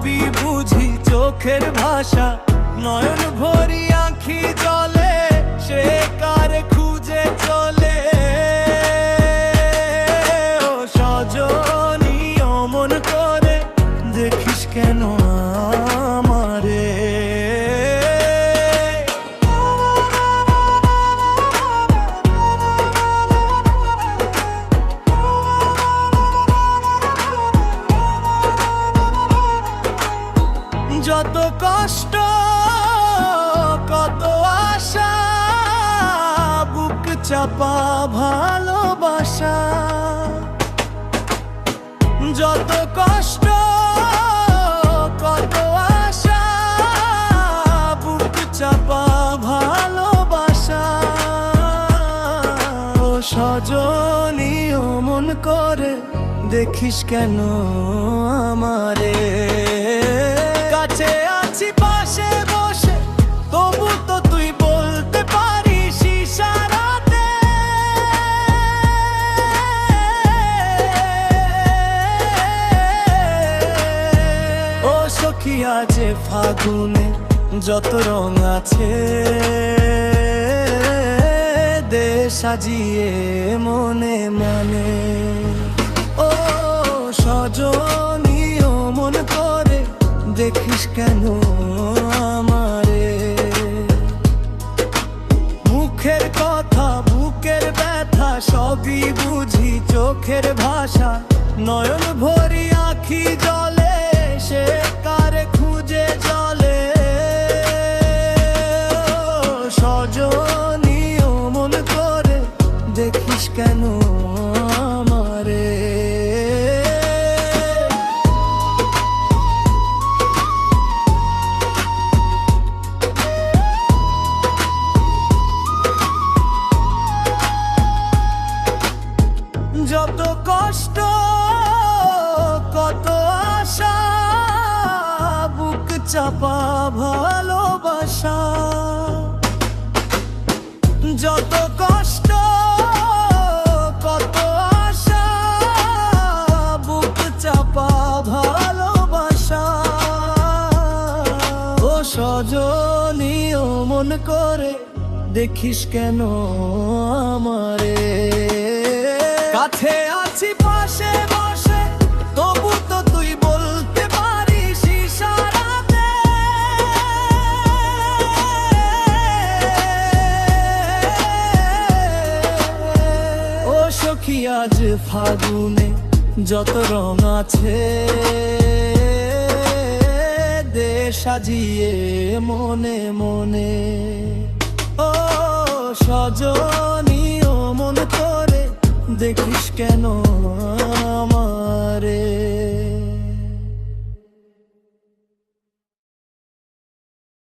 সবই বুঝি চোখের ভাষা, নয়ন ভরি আঁখি জলে, সে কার খুঁজে চলে। ও সজনী অমন করে দেখিস কেন আমারে? যত কষ্ট কত আশা, বুক চাপা ভালোবাসা। যত কষ্ট কত আশা, বুক চাপা ভালোবাসা। ও সজনী অমন করে দেখিস কেন আমারে? কাছে আছি পাশে বসে, তবু তো তুই বলতে পারিস ইশারাতে। ও সখী আজ ফাগুনে যত রং আছে, দে সাজিয়ে মনে মনে। ও সজনী অমন করে দেখিস কেন আমারে? মুখের কথা বুকের ব্যথা, সবই বুঝি চোখের ভাষা, নয়ন ভরি আঁখি জলে, সে কার খুঁজে চলে। সজনী অমন করে দেখিস কেন আমারে? যত কষ্ট কত আশা, বুক চাপা ভালোবাসা। যত কষ্ট কত আশা, বুক চাপা ভালোবাসা। ও সজনী অমন করে দেখিস কেন আমারে? কাছে আছি পাশে বসে, তবু তো তুই বলতে পারিস ইশারাতে। ও সখী আজ ফাগুনে যত রং আছে, দে সাজিয়ে মনে মনে। ও সজনী অমন করে দেখিস কেন আমারে?